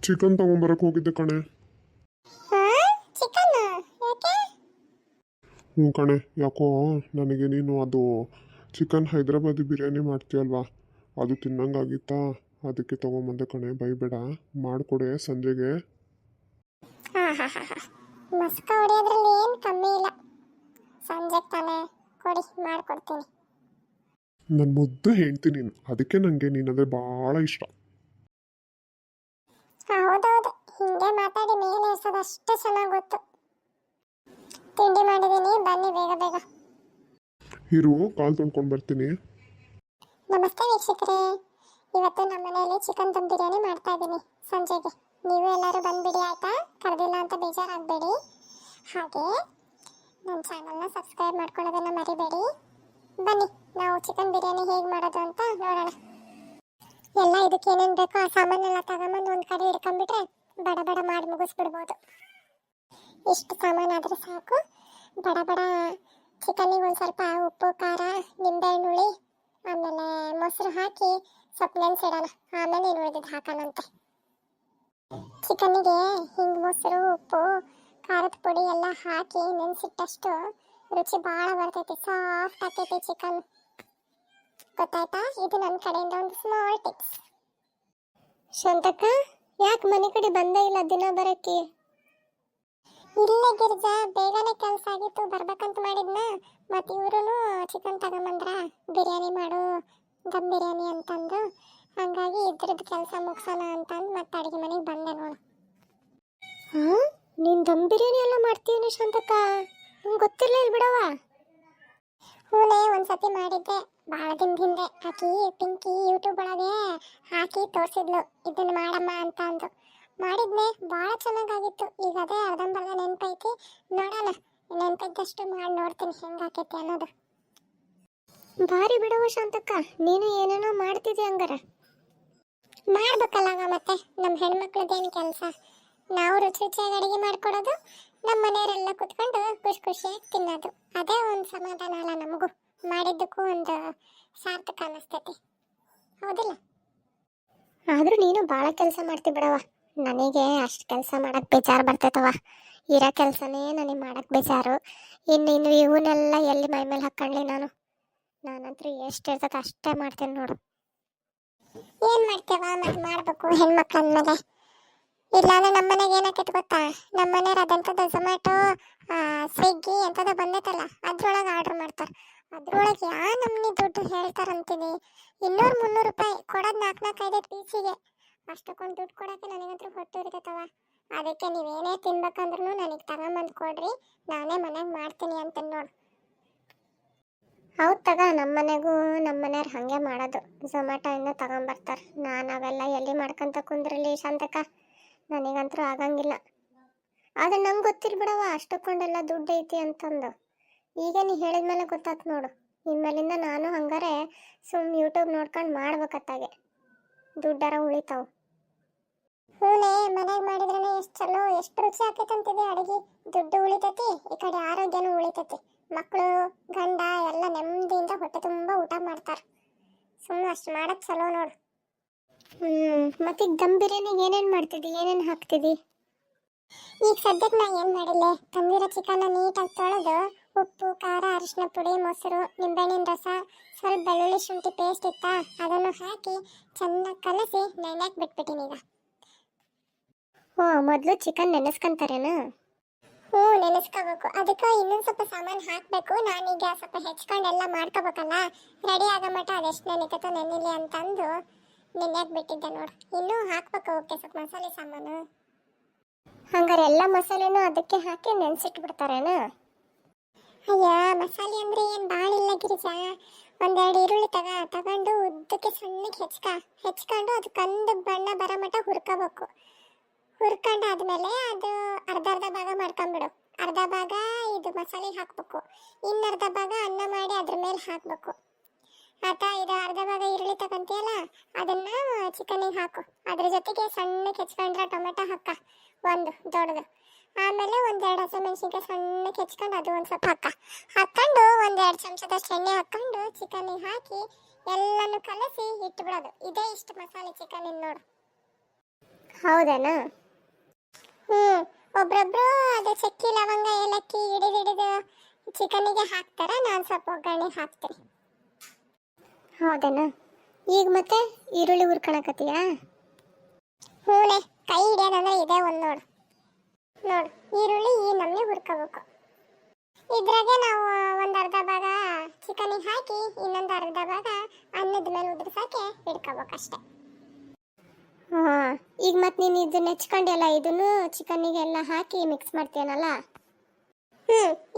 Chicken ತಗೊಂಬರಕ್ಕೆ ಹೋಗಿದ್ದೆ ಕಣೆ. Chicken ಯಾಕೆ? ಹ್ಞೂ ಕಣೆ, ಯಾಕೋ ನನಗೆ ನೀನು ಅದು ಚಿಕನ್ ಹೈದ್ರಾಬಾದಿ ಬಿರಿಯಾನಿ ಮಾಡ್ತೀಯಲ್ವಾ, ಅದು ತಿನ್ನಂಗಾಗಿತ್ತಾ, ಅದಕ್ಕೆ ತೊಗೊಂಬಂದೆ ಕಣೆ. ಬೈಬೇಡ, ಮಾಡಿಕೊಡೆ ಸಂಜೆಗೆ. ಹಾ ಹಾ ಹಾ ಹಾ ಮಸ್ಕ ಹೊಡಿಯೋದ್ರಲ್ಲಿ ಏನು ಕಮ್ಮಿ ಇಲ್ಲ. ಸಂಜೆಗೆ ತಾನೇ, ಕೊಡಿ ಮಾಡಿಕೊಡ್ತೀನಿ. ನನ್ನ ಮುದ್ದು ಹೇಳ್ತೀನಿ ನೀನು, ಅದಕ್ಕೆ ನನಗೆ ನೀನಂದರೆ ಭಾಳ ಇಷ್ಟ. ಹೌದೌದು, ಹಿಂಗೆ ಮಾತಾಡಿ ಮೇಲೆ ಎಸೋದು ಅಷ್ಟು ಚೆನ್ನಾಗಿ ಗೊತ್ತು. ತಿಂಡಿ ಮಾಡಿದ್ದೀನಿ, ಬನ್ನಿ ಬೇಗ ಬೇಗ. ಇರು, ಕಾಲು ತೊಳ್ಕೊಂಡು ಬರ್ತೀನಿ. ನಮಸ್ತೆ ವೀಕ್ಷಕರೇ, ಇವತ್ತು ನಮ್ಮ ಮನೆಯಲ್ಲಿ ಚಿಕನ್ ದಮ್ ಬಿರಿಯಾನಿ ಮಾಡ್ತಾ ಇದ್ದೀನಿ ಸಂಜೆಗೆ. ನೀವು ಎಲ್ಲರೂ ಬಂದುಬಿಡಿ ಆಯಿತಾ, ಕರೆದಿಲ್ಲ ಅಂತ ಬೇಜಾರಾಗಬೇಡಿ. ಹಾಗೆ ನನ್ನ ಚಾನಲ್ನ ಸಬ್ಸ್ಕ್ರೈಬ್ ಮಾಡ್ಕೊಳ್ಳೋದನ್ನು ಮರಿಬೇಡಿ. ಬನ್ನಿ, ನಾವು ಚಿಕನ್ ಬಿರಿಯಾನಿ ಹೇಗೆ ಮಾಡೋದು ಅಂತ ನೋಡೋಣ. ಎಲ್ಲ ಇದಕ್ಕೆ ಏನೇನು ಬೇಕೋ ಆ ಸಾಮಾನೆಲ್ಲ ತಗೊಂಬಂದು ಒಂದು ಕಡೆ ಹಿಡ್ಕೊಂಡ್ಬಿಟ್ರೆ ಬಡ ಬಡ ಮಾಡಿ ಮುಗಿಸ್ಬಿಡ್ಬೋದು. ಇಷ್ಟು ಸಾಮಾನಾದರೆ ಸಾಕು. ಬಡ ಬಡ ಚಿಕನ್ನಿಗೆ ಒಂದು ಸ್ವಲ್ಪ ಉಪ್ಪು, ಖಾರ, ನಿಂಬೆಹಣ್ಣು ಹುಳಿ, ಆಮೇಲೆ ಮೊಸರು ಹಾಕಿ ಸ್ವಲ್ಪ ನೆನೆಸಿಡೋಣ. ಆಮೇಲೆ ಏನು ಉಳಿದಿದ್ದು ಹಾಕೋಣಂತೆ. ಚಿಕನ್ನಿಗೆ ಹಿಂಗೆ ಮೊಸರು, ಉಪ್ಪು, ಖಾರದ ಪುಡಿ ಎಲ್ಲ ಹಾಕಿ ನೆನೆಸಿಟ್ಟಷ್ಟು ರುಚಿ ಭಾಳ ಬರ್ತೈತಿ. ಸಾಫ್ಟ್ ಆಗ್ತೈತಿ ಚಿಕನ್, ಗೊತ್ತಾಯ್ತಾ? ಇದು ನನ್ನ ಕಡೆಯಿಂದ ಒಂದು ಸ್ಮಾಲ್ ಟಿಪ್ಸ್. ಶಾಂತಕ್ಕ, ಯಾಕೆ ಮನೆ ಕಡೆ ಬಂದೇ ಇಲ್ಲ ದಿನ ಬರೋಕ್ಕೆ? ಇಲ್ಲೇ ಗಿರ್ಜಾ, ಬೇಗನೆ ಕೆಲಸ ಆಗಿತ್ತು, ಬರ್ಬೇಕಂತ ಮಾಡಿದ್ನ. ಮತ್ತು ಇವರು ಚಿಕನ್ ತಗೊಂಬಂದ್ರ ಬಿರಿಯಾನಿ ಮಾಡು, ದಮ್ ಬಿರಿಯಾನಿ ಅಂತಂದು. ಹಾಗಾಗಿ ಇದ್ರದ್ದು ಕೆಲಸ ಮುಗಿಸೋಣ ಅಂತಂದು ಮತ್ತೆ ಅಡುಗೆ ಮನೆಗೆ ಬಂದೆ ನೋಡು. ಹಾಂ, ನೀನು ದಮ್ ಬಿರಿಯಾನಿ ಎಲ್ಲ ಮಾಡ್ತೀನಿ ಶಾಂತಕ್ಕ? ನಂಗೆ ಗೊತ್ತಿರಲಿಲ್ಲ ಬಿಡವ. ಹೂನೇ, ಒಂದ್ಸತಿ ಮಾಡಿದ್ದೆ ಭಾಳ ದಿನದ ಹಿಂದೆ. ಆಕಿ ಪಿಂಕಿ ಯೂಟ್ಯೂಬ್ ಒಳಗೆ ಹಾಕಿ ತೋರಿಸಿದ್ಲು, ಇದನ್ನು ಮಾಡಮ್ಮ ಅಂತ ಅಂದು. ಮಾಡಿದ್ನೆ, ಭಾಳ ಚೆನ್ನಾಗಾಗಿತ್ತು. ಈಗ ಅದೇ ಅರ್ಧಂಬರ್ಧ ನೆನಪೈತಿ. ನೋಡೋಣ, ನೆನಪಿದ್ದಷ್ಟು ಮಾಡಿ ನೋಡ್ತೀನಿ ಹೆಂಗಾಕೈತಿ ಅನ್ನೋದು. ಭಾರಿ ಬಿಡವ ಶಾಂತಕ್ಕ, ನೀನು ಏನೇನೋ ಮಾಡ್ತಿದ್ದೆ ಹಂಗಾರ. ಮಾಡ್ಬೇಕಲ್ಲ ಮತ್ತೆ, ನಮ್ಮ ಹೆಣ್ಮಕ್ಳದ್ದೇನು ಕೆಲಸ. ನಾವು ರುಚಿ ರುಚಿಯಾಗಿ ಅಡುಗೆ ಮಾಡ್ಕೊಡೋದು, ನಮ್ಮ ಮನೆಯವರೆಲ್ಲ ಕುತ್ಕೊಂಡು ಖುಷಿ ಖುಷಿಯಾಗಿ ತಿನ್ನೋದು. ಅದೇ ಒಂದು ಸಮಾಧಾನ ಅಲ್ಲ ನಮಗೂ. ಮಾಡಿದ್ದಕ್ಕೂ ಒಂದು ಸಾರ್ಥಕ ಅನ್ನಿಸ್ತೈತಿ, ಹೌದಿಲ್ಲ? ಆದರೂ ನೀನು ಭಾಳ ಕೆಲಸ ಮಾಡ್ತಿ ಬಿಡವ. ನನಗೆ ಅಷ್ಟು ಕೆಲಸ ಮಾಡಕ್ಕೆ ಬೇಜಾರು ಬರ್ತೈತವ. ಇರೋ ಕೆಲಸನೇ ನನಗೆ ಮಾಡಕ್ಕೆ ಬೇಜಾರು. ಇನ್ನು ಇವನ್ನೆಲ್ಲ ಎಲ್ಲಿ ಮೈ ಮೇಲೆ ಹಾಕ್ಕೊಳ್ಳಿ ನಾನಂತೂ ಎಷ್ಟು ಇರ್ತದೆ ಅಷ್ಟೇ ಮಾಡ್ತೀನಿ ನೋಡು. ಏನು ಮಾಡ್ತೇವ, ಮತ್ತೆ ಮಾಡಬೇಕು ಹೆಣ್ಮಕ್ಳು ಅಂದಮೇಲೆ. ಇಲ್ಲಾಂದ್ರೆ ನಮ್ಮ ಮನೆಗೆ ಏನಾಕೈತೆ ಗೊತ್ತಾ? ನಮ್ಮ ಮನೆಯವ್ರು ಅದಂಥದ್ದು ಝೊಮ್ಯಾಟೊ, ಸ್ವಿಗ್ಗಿ ಎಂಥದ್ದು ಬಂದೈತಲ್ಲ, ಅದ್ರೊಳಗೆ ಆರ್ಡ್ರ್ ಮಾಡ್ತಾರೆ. ಅದ್ರೊಳಗೆ ನಮ್ಮನೆ ದುಡ್ಡು ಹೇಳ್ತಾರಂತೀನಿ. 200-300 ರೂಪಾಯಿ ಕೊಡೋದು, 4-5 ಪೀಸಿಗೆ. ಅಷ್ಟಕ್ಕೊಂದು ದುಡ್ಡು ಕೊಡೋಕ್ಕೆ ನನಗಂತೂ ಹೊಟ್ಟೆ ಉರಿತೈತವ. ಅದಕ್ಕೆ ನೀವೇನೇ ತಿನ್ಬೇಕಂದ್ರೂ ನನಗೆ ತಗೊಂಬಂದು ಕೊಡ್ರಿ, ನಾನೇ ಮನೆಗೆ ಮಾಡ್ತೀನಿ ಅಂತ ನೋಡು. ಹೌದು ತಗ, ನಮ್ಮ ಮನೆಗೂ ನಮ್ಮ ಮನೆಯವ್ರು ಹಾಗೆ ಮಾಡೋದು. ಝೊಮ್ಯಾಟೊಯಿಂದ ತಗೊಂಬರ್ತಾರೆ. ನಾನು ಅವೆಲ್ಲ ಎಲ್ಲಿ ಮಾಡ್ಕೊಂತ ಕುಂದ್ರಲಿ ಶಾಂತಕ್ಕ, ನನಗಂತೂ ಆಗಂಗಿಲ್ಲ. ಆದರೆ ನಂಗೆ ಗೊತ್ತಿಲ್ಲ ಬಿಡವ, ಅಷ್ಟಕ್ಕೊಂಡೆಲ್ಲ ದುಡ್ಡು ಐತಿ ಅಂತಂದು. ಈಗ ನೀ ಹೇಳಿದ್ಮೇಲೆ ಗೊತ್ತಾಯ್ತು ನೋಡು. ಇನ್ಮೇಲಿಂದ ನಾನು ಹಂಗಾರೆ ಯೂಟ್ಯೂಬ್ ನೋಡ್ಕೊಂಡು ಮಾಡ್ಬೇಕತ್ತಾಗೆ, ದುಡ್ಡಾರ ಉಳಿತಾವು. ಹೂನೇ, ಮನೆಗೆ ಮಾಡಿದ್ರೇ ಎಷ್ಟು ಚಲೋ, ಎಷ್ಟು ರುಚಿ ಆಕೈತಂತಿದೆ ಅಡುಗೆ. ದುಡ್ಡು ಉಳಿತೈತಿ, ಈ ಕಡೆ ಆರೋಗ್ಯನೂ ಉಳಿತೈತಿ. ಮಕ್ಕಳು, ಗಂಡ ಎಲ್ಲ ನೆಮ್ಮದಿಯಿಂದ ಹೊಟ್ಟೆ ತುಂಬ ಊಟ ಮಾಡ್ತಾರೆ. ಸುಮ್ಮನೆ ಅಷ್ಟು ಮಾಡೋದು ಚಲೋ ನೋಡು. ಮತ್ತೆ ದಮ್ ಬಿರಿಯಾನಿಗೆ ಏನೇನು ಮಾಡ್ತಿದ್ದಿ, ಏನೇನು ಹಾಕ್ತಿದ್ದಿ? ಈಗ ಸದ್ಯಕ್ಕೆ ನಾ ಏನು ಮಾಡಿಲ್ಲ, ತಂದಿರೋ ಚಿಕನ್ನ ನೀಟಾಗಿ ತೊಳೆದು ಉಪ್ಪು, ಖಾರ, ಅರಿಶಿನ ಪುಡಿ, ಮೊಸರು, ನಿಂಬೆಹಣ್ಣಿನ ರಸ, ಸ್ವಲ್ಪ ಬೆಳ್ಳುಳ್ಳಿ ಶುಂಠಿ ಪೇಸ್ಟ್ ಇತ್ತಾ, ಅದನ್ನು ಹಾಕಿ ಚೆನ್ನಾಗಿ ಕಲಸಿ ನೆನೆಯಕ್ಕೆ ಬಿಟ್ಬಿಟ್ಟಿನಿ ಈಗ. ಓ, ಮೊದಲು ಚಿಕನ್ ನೆನೆಸ್ಕೊಂತಾರೇನು? ಹ್ಞೂ, ನೆನೆಸ್ಕೋಬೇಕು. ಅದಕ್ಕೆ ಇನ್ನೊಂದು ಸ್ವಲ್ಪ ಸಾಮಾನು ಹಾಕಬೇಕು. ನಾನೀಗ ಸ್ವಲ್ಪ ಹೆಚ್ಕೊಂಡು ಎಲ್ಲ ಮಾಡ್ಕೋಬೇಕಲ್ಲ, ರೆಡಿ ಆಗೋ ಮಟ್ಟ ಅದೆಷ್ಟು ನೆನಿತೈತೋ ನೆನಿಲಿ ಅಂತಂದು ನೆನೆಯಕ್ಕೆ ಬಿಟ್ಟಿದ್ದೆ ನೋಡು. ಇನ್ನೂ ಹಾಕ್ಬೇಕು ಓಕೆ ಸ್ವಲ್ಪ ಮಸಾಲೆ ಸಾಮಾನು. ಹಂಗಾರೆ ಎಲ್ಲ ಮಸಾಲೆನೂ ಅದಕ್ಕೆ ಹಾಕಿ ನೆನೆಸಿಟ್ಬಿಡ್ತಾರೇನು? ಅಯ್ಯ, ಮಸಾಲೆ ಅಂದರೆ ಏನು ಭಾಳ ಇಲ್ಲ ಗಿರಿಜಾ. 1-2 ಈರುಳ್ಳಿ ತಗೊಂಡು ಉದ್ದಕ್ಕೆ ಸಣ್ಣಗೆ ಹೆಚ್ಕೊಂಡು ಅದು ಕಂದು ಬಣ್ಣ ಬರೋ ಮಟ್ಟ ಹುರ್ಕೋಬೇಕು. ಹುರ್ಕೊಂಡಾದ್ಮೇಲೆ ಅದು ಅರ್ಧ ಭಾಗ ಮಾಡ್ಕೊಂಬಿಡು. ಅರ್ಧ ಭಾಗ ಇದು ಮಸಾಲೆಗೆ ಹಾಕಬೇಕು, ಇನ್ನರ್ಧ ಭಾಗ ಅನ್ನ ಮಾಡಿ ಅದ್ರ ಮೇಲೆ ಹಾಕಬೇಕು. ಆತ ಇದು ಅರ್ಧ ಭಾಗ ಈರುಳ್ಳಿ ತಗೊಂತೀಯಲ್ಲ, ಅದನ್ನ ಚಿಕನಿಗೆ ಹಾಕು. ಅದ್ರ ಜೊತೆಗೆ ಸಣ್ಣಗೆ ಹೆಚ್ಕೊಂಡ್ರೆ ಟೊಮೆಟೊ ಒಂದು ದೊಡ್ಡದು. ಆಮೇಲೆ 1-2 ಹಸಿಮೆಣಸಿನ್ಕಾಯಿ ಸಣ್ಣಗೆ ಹೆಚ್ಕೊಂಡು ಅದು ಒಂದು ಸ್ವಲ್ಪ ಹಾಕ್ಕೊಂಡು 1-2 ಚಮಚದಷ್ಟು ಎಣ್ಣೆ ಹಾಕ್ಕೊಂಡು ಚಿಕನಿಗೆ ಹಾಕಿ ಎಲ್ಲನೂ ಕಲಸಿ ಇಟ್ಬಿಡೋದು. ಇದೇ ಇಷ್ಟು ಮಸಾಲೆ ಚಿಕನಿಗೆ ನೋಡು. ಹೌದೇನಾ? ಹ್ಞೂ. ಒಬ್ರೊಬ್ರು ಅದು ಚಕ್ಕಿ ಲವಂಗ ಏಲಕ್ಕಿ ಹಿಡಿದು ಚಿಕನ್ನಿಗೆ ಹಾಕ್ತಾರ, ನಾನು ಸ್ವಲ್ಪ ಒಗ್ಗರಣೆ ಹಾಕ್ತೀನಿ. ಹೌದೇನಾ? ಈಗ ಮತ್ತೆ ಈರುಳ್ಳಿ ಹುರ್ಕೊಳಕತ್ತೀಯಾ? ಹೂನೆ, ಕೈ ಹಿಡಿಯೋದಂದ್ರೆ ಇದೇ ಒಂದು ನೋಡು. ನೋಡು, ಈರುಳ್ಳಿ ಈ ನಮ್ನೆ ಹುರ್ಕೋಬೇಕು. ಇದ್ರಾಗೆ ನಾವು ಒಂದು ಅರ್ಧ ಭಾಗ ಚಿಕನಿಗೆ ಹಾಕಿ ಇನ್ನೊಂದು ಅರ್ಧ ಭಾಗ ಅನ್ನದ ಮೇಲೆ ಉದುರ್ಸೋಕೆ ಇಡ್ಕೋಬೇಕಷ್ಟೆ. ಹಾಂ, ಈಗ ಮತ್ತೆ ನೀನು ಇದನ್ನ ಹೆಚ್ಕೊಂಡಿಯಲ್ಲ, ಇದನ್ನು ಚಿಕನ್ನಿಗೆಲ್ಲ ಹಾಕಿ ಮಿಕ್ಸ್ ಮಾಡ್ತೀನಲ್ಲ.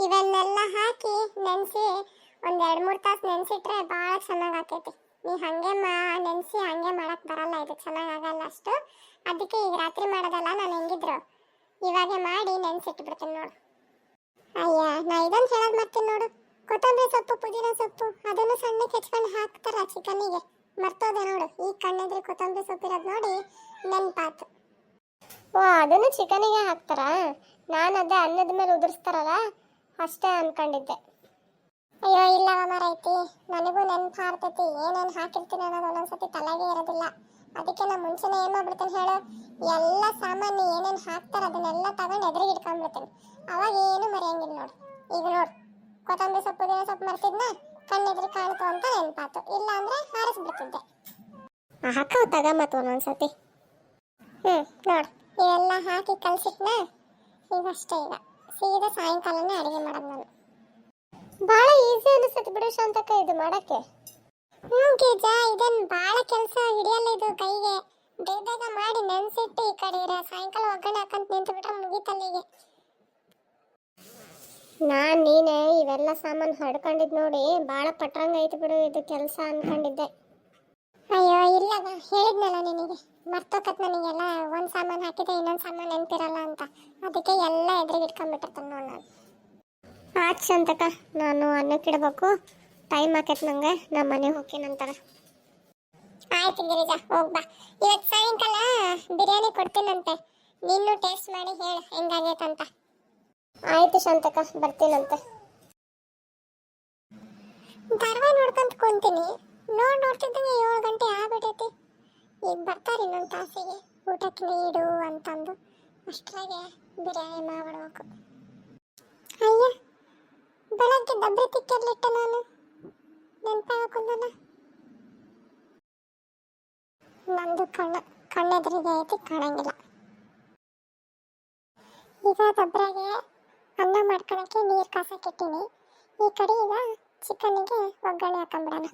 ಇವನ್ನೆಲ್ಲ ಹಾಕಿ ನೆನೆಸಿ ಒಂದು 2-3 ತಾಸು ನೆನೆಸಿಟ್ರೆ ಭಾಳ ಚೆನ್ನಾಗಿ ಆಕೈತಿ. ನೀ ಹಾಗೆ ನೆನೆಸಿ ಹಾಗೆ ಮಾಡಕ್ಕೆ ಬರಲ್ಲ, ಇದು ಚೆನ್ನಾಗಿ ಆಗಲ್ಲ ಅಷ್ಟು. ಅದಕ್ಕೆ ಈಗ ರಾತ್ರಿ ಮಾಡೋದಲ್ಲ, ನಾನು ಹೆಂಗಿದ್ರು ಇವಾಗೆ ಮಾಡಿ ನೆನೆಸಿಟ್ಬಿಡ್ತೀನಿ ನೋಡು. ಅಯ್ಯ, ನಾ ಇದೊಂದು ಹೇಳೋದು ಮಾಡ್ತೀನಿ ನೋಡು. ಕೊತ್ತಂಬರಿ ಸೊಪ್ಪು, ಪುದೀನ ಸೊಪ್ಪು ಅದನ್ನು ಸಣ್ಣಕ್ಕೆ ಹೆಚ್ಕೊಂಡು ಹಾಕ್ತಾರ ಚಿಕನ್ನಿಗೆ. ಮರ್ತೋದೆ ನೋಡು, ಈಗ ಕಣ್ಣೆದ್ರಿ ಕೊತ್ತಂಬರಿ ಸೊಪ್ಪು ಇರೋದು ನೋಡಿ ನೆನಪಾತು. ಓ, ಅದನ್ನು ಚಿಕನಿಗೆ ಹಾಕ್ತಾರಾ? ನಾನು ಅದೇ ಅನ್ನದ ಮೇಲೆ ಉದುರಿಸ್ತಾರಲ್ಲ ಅಷ್ಟೇ ಅನ್ಕೊಂಡಿದ್ದೆ. ಅಯ್ಯೋ ಇಲ್ಲವ ಮರೈತಿ, ನನಗೂ ನೆನಪು ಹಾರ್ತೈತಿ. ಏನೇನು ಹಾಕಿರ್ತೀನಿ ಅನ್ನೋದು ಒಂದೊಂದ್ಸತಿ ತಲೆಗೆ ಇರೋದಿಲ್ಲ. ಅದಕ್ಕೆ ನಾ ಮುಂಚೆನೇ ಏನು ಮಾಡ್ಬಿಡ್ತೀನಿ ಹೇಳು, ಎಲ್ಲ ಸಾಮಾನು ಏನೇನು ಹಾಕ್ತಾರೆ ಅದನ್ನೆಲ್ಲ ತಗೊಂಡು ಎದುರಿಗೆ ಇಟ್ಕೊಂಡ್ಬಿಡ್ತೀನಿ. ಅವಾಗ ಏನು ಮರೆಯಂಗಿಲ್ಲ ನೋಡು. ಈಗ ನೋಡು, ಕೊತ್ತಂಬರಿ ಸೊಪ್ಪು ಪುದೀನ ಸೊಪ್ಪು ಮರ್ತಿದ್ನ, ಕಣ್ಣೆದ್ರಿ ಕಾಣ್ತು ಅಂತ ನೆನಪಾತು. ಇಲ್ಲ ಅಂದರೆ ಹಾರಿಸ್ಬಿಡ್ತಿದ್ದೆ. ಹಾಕವು ತಗ ಮತ್ತು ಒಂದೊಂದ್ಸತಿ. ನೋಡು, ಇವೆಲ್ಲ ಹಾಕಿ ಕಲಸಿಟ್ನ. ಈಗಷ್ಟೇ, ಈಗ ಸೀದಾ ಸಾಯಂಕಾಲನೇ ಅಡುಗೆ ಮಾಡೋದು ನಾನು. ಭಾಳ ಈಸಿ ಅನಿಸುತ್ತೆ ಬಿಡು ಶಾಂತಕ್ಕ ಇದು ಮಾಡೋಕ್ಕೆ. ಗೀಜಾ, ಇದೇನು ಭಾಳ ಕೆಲಸ ಹಿಡಿಯಲ್ಲ ಇದು ಕೈಗೆ. ಬೇಗ ಮಾಡಿ ನೆನೆಸಿಟ್ಟು ಈ ಕಡೆ ಸಾಯಂಕಾಲ ಒಗ್ಗರಣೆ ಹಾಕಂತ ನಿಂತು ಬಿಟ್ರೆ ಮುಗೀತಲ್ಲಿಗೆ. ನೀನೇ ಇವೆಲ್ಲ ಸಾಮಾನು ಹಡ್ಕೊಂಡಿದ್ದು ನೋಡಿ ಭಾಳ ಪಟ್ರಂಗ ಐತಿ ಬಿಡು ಇದು ಕೆಲಸ ಅನ್ಕೊಂಡಿದ್ದೆ. ಅಯ್ಯೋ ಇಲ್ಲವ, ಹೇಳಿದ್ನಲ್ಲ ನಿನಗೆ, ಮರ್ತೋಕತ್ ನನಗೆಲ್ಲ. ಒಂದು ಸಾಮಾನು ಹಾಕಿದ್ರೆ ಇನ್ನೊಂದು ಸಾಮಾನು ನೆನಪಿರಲ್ಲ ಅಂತ. ಅದಕ್ಕೆ ಎಲ್ಲ ಎದುರಿಗೆ ಇಟ್ಕೊಂಡ್ಬಿಟ್ಟಿರ್ತಾನೆ ನೋಡಿ ನಾನು. ಆಯ್ತು ಶಾಂತಕ್ಕ, ನಾನು ಅನ್ನಕ್ಕಿಡ್ಬೇಕು, ಟೈಮ್ ಆಕೈತೆ ನಂಗೆ. ನಮ್ಮ ಮನೆಗೆ ಹೋಗ್ತೀನಂತಾರ. ಆಯ್ತು ಗಿರಿಜಾ, ಹೋಗ್ಬಾ. ಇವತ್ತು ಸಾಯಂಕಾಲ ಬಿರಿಯಾನಿ ಕೊಡ್ತೀನಂತೆ, ನೀನು ಟೇಸ್ಟ್ ಮಾಡಿ ಹೇಳು ಹೆಂಗಾಗೈತಂತ. ಆಯ್ತು ಶಾಂತಕ್ಕ, ಬರ್ತೀನಂತೆ. ಧಾರಾವಾಹಿ ನೋಡ್ಕೊಂತ ಕುಂತೀನಿ. ನೋಡ್ತಿದ್ದಂಗೆ 7 ಗಂಟೆ ಆಗ್ಬಿಟ್ಟೈತಿ. ಈಗ ಬರ್ತಾರೆ ಇನ್ನೊಂದು ತಾಸಿಗೆ ಊಟಕ್ಕೆ ನೀಡು ಅಂತಂದು. ಅಷ್ಟರಾಗೆ ಬಿರಿಯಾನಿ ಮಾಡ್ಬಿಡ್ಬೇಕು. ಅಯ್ಯ, ಬೆಳಗ್ಗೆ ಡಬ್ಬಿ ತಿಕ್ಕಿರ್ಲಿಟ್ಟ ನಾನು, ನೆನಪಾಗಲ್ಲ. ನಂದು ಕಣ್ಣೆದುರಿಗೆ ಐತಿ, ಕಾಣಂಗಿಲ್ಲ. ಈಗ ದಬ್ರಾಗೆ ಅನ್ನ ಮಾಡ್ಕೊಳಕ್ಕೆ ನೀರು ಕಾಸಕ್ಕಿಟ್ಟಿನಿ. ಈ ಕಡೆ ಈಗ ಚಿಕನ್ನಿಗೆ ಒಗ್ಗರಣೆ ಹಾಕೊಂಡ್ಬಿಡೋಣ.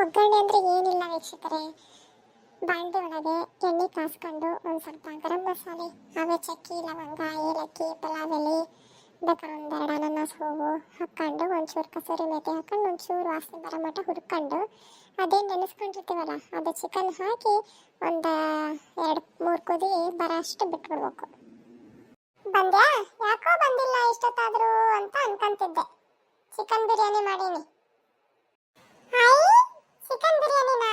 ಒಗ್ಗರಣೆ ಅಂದರೆ ಏನಿಲ್ಲ ವೀಕ್ಷಕರೇ, ಬಾಂಡೆ ಒಳಗೆ ಎಣ್ಣೆ ಕಾಸ್ಕೊಂಡು ಒಂದು ಸ್ವಲ್ಪ ಗರಂ ಮಸಾಲೆ, ಅವೇ ಚಕ್ಕಿ ಲವಂಗ ಏಲಕ್ಕಿ ಪಲಾವ್ ಎಲೆ, ಬೇಕಾದ್ರೆ ಒಂದೆರಡು ಅನಾನಸ್ ಹೂವು ಹಾಕ್ಕೊಂಡು ಒಂಚೂರು ಕಸೂರಿ ಮೇಥಿ ಹಾಕೊಂಡು ಒಂಚೂರು ವಾಸನೆ ಬರೋ ಮಟ್ಟ ಹುರ್ಕೊಂಡು ಅದೇನು ನೆನೆಸ್ಕೊಂಡಿರ್ತೀವಲ್ಲ ಅದು ಚಿಕನ್ ಹಾಕಿ ಒಂದು 2-3 ಕುದಿ ಬರೋ ಅಷ್ಟು ಬಿಟ್ಬಿಡ್ಬೇಕು. ಬಂದ್ಯಾ? ಯಾಕೋ ಬಂದಿಲ್ಲ ಇಷ್ಟೊತ್ತಾದರೂ ಅಂತ ಅನ್ಕೊಂತಿದ್ದೆ. ಚಿಕನ್ ಬಿರಿಯಾನಿ ಮಾಡೀನಿ. ಚಿಕನ್ ಬಿರಿಯಾನಿನಾ?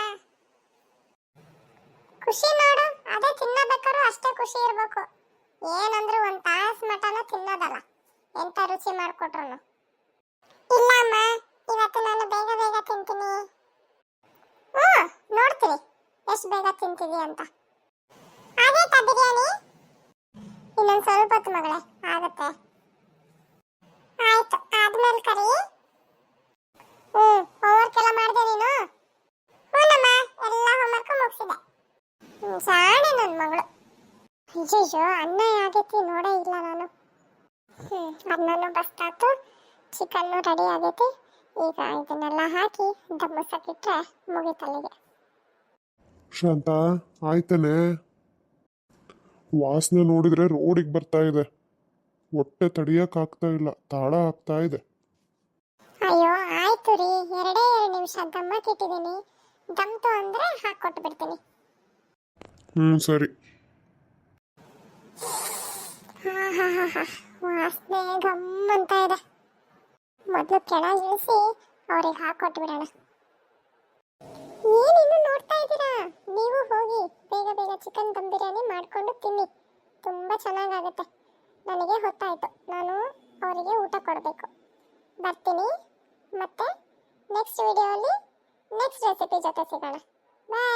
ಖುಷಿ ನೋಡು, ಅದೇ ತಿನ್ನಬೇಕಾದ್ರೂ ಅಷ್ಟೇ ಖುಷಿ ಇರಬೇಕು. ಏನಂದ್ರೆ 1 ತಾಸು ಮಟನ ತಿನ್ನೋದಲ್ಲ, ಎಂತ ರುಚಿ ಮಾಡಿಕೊಟ್ರು. ಇಲ್ಲ ಅಮ್ಮ, ಇವತ್ತು ನಾನು ಬೇಗ ತಿಂತೀನಿ. ನೋಡ್ತೀನಿ ಎಷ್ಟು ಬೇಗ ತಿಂತೀವಿ ಅಂತ. ಆಗೈತಾ ಬಿರಿಯಾನಿ? ಇನ್ನೊಂದು ಸ್ವಲ್ಪ ಹೊತ್ತು ಮಗಳೇ, ಆಗುತ್ತೆ. ಆಯ್ತು, ಆದ್ಮೇಲೆ ಕರಿ. ಹೋಮ್ವರ್ಕ್ ಎಲ್ಲ ಮಾಡಿದೆ ನೀನು? ಹೂನಮ್ಮ, ಎಲ್ಲ ಹೋಮ್ವರ್ಕ್ ಮುಗಿಸಿದೆ. ಸಾಣೆ ನನ್ನ ಮಗಳು. ಅಯ್ಯೋ, ಅನ್ನ ಆಗೈತಿ ನೋಡೇ ಇಲ್ಲ ನಾನು. ಅನ್ನನೂ ಬಸ್ತಾತು, ಚಿಕನ್ನು ರೆಡಿ ಆಗೈತಿ. ಈಗ ಇದನ್ನೆಲ್ಲ ಹಾಕಿ ದಮ್ಮಸಕ್ಕಿಟ್ರೆ ಮುಗಿತಲ್ಲಿಗೆ. ಶಾಂತ, ಆಯ್ತಾನೆ? ವಾಸನೆ ನೋಡಿದ್ರೆ ರೋಡಿಗೆ ಬರ್ತಾ ಇದೆ. ಹೊಟ್ಟೆ ತಡಿಯಕ್ಕಾಗ್ತಾ ಇಲ್ಲ, ತಾಳ ಆಗ್ತಾ ಇದೆ. ಅಯ್ಯೋ ಆಯ್ತು ರೀ, 2 ನಿಮಿಷ ದಮ್ಮಕ್ಕಿಟ್ಟಿದ್ದೀನಿ. ದಮ್ತು ಅಂದ್ರೆ ಹಾಕೊಟ್ಟು ಬಿಡ್ತೀನಿ. ಸರಿ. ವಾಸನೆ ಗಮ್ಮಂತ ಇದೆ. ಮೊದಲು ಕೆಳಗೆ ಇಳಿಸಿ ಅವ್ರಿಗೆ ಹಾಕೊಟ್ಟು ಬಿಡೋಣ. ಏನಿನ್ನು ನೋಡ್ತಾ ಇದ್ದೀರಾ? ನೀವು ಹೋಗಿ ಬೇಗ ಚಿಕನ್ ದಮ್ ಬಿರಿಯಾನಿ ಮಾಡಿಕೊಂಡು ತಿನ್ನಿ, ತುಂಬ ಚೆನ್ನಾಗಾಗುತ್ತೆ. ನನಗೆ ಹೊತ್ತಾಯಿತು, ನಾನು ಅವರಿಗೆ ಊಟ ಕೊಡಬೇಕು. ಬರ್ತೀನಿ. ಮತ್ತೆ ನೆಕ್ಸ್ಟ್ ವಿಡಿಯೋಲಿ ನೆಕ್ಸ್ಟ್ ರೆಸಿಪಿ ಜೊತೆ ಸಿಗೋಣ. ಬಾಯ್.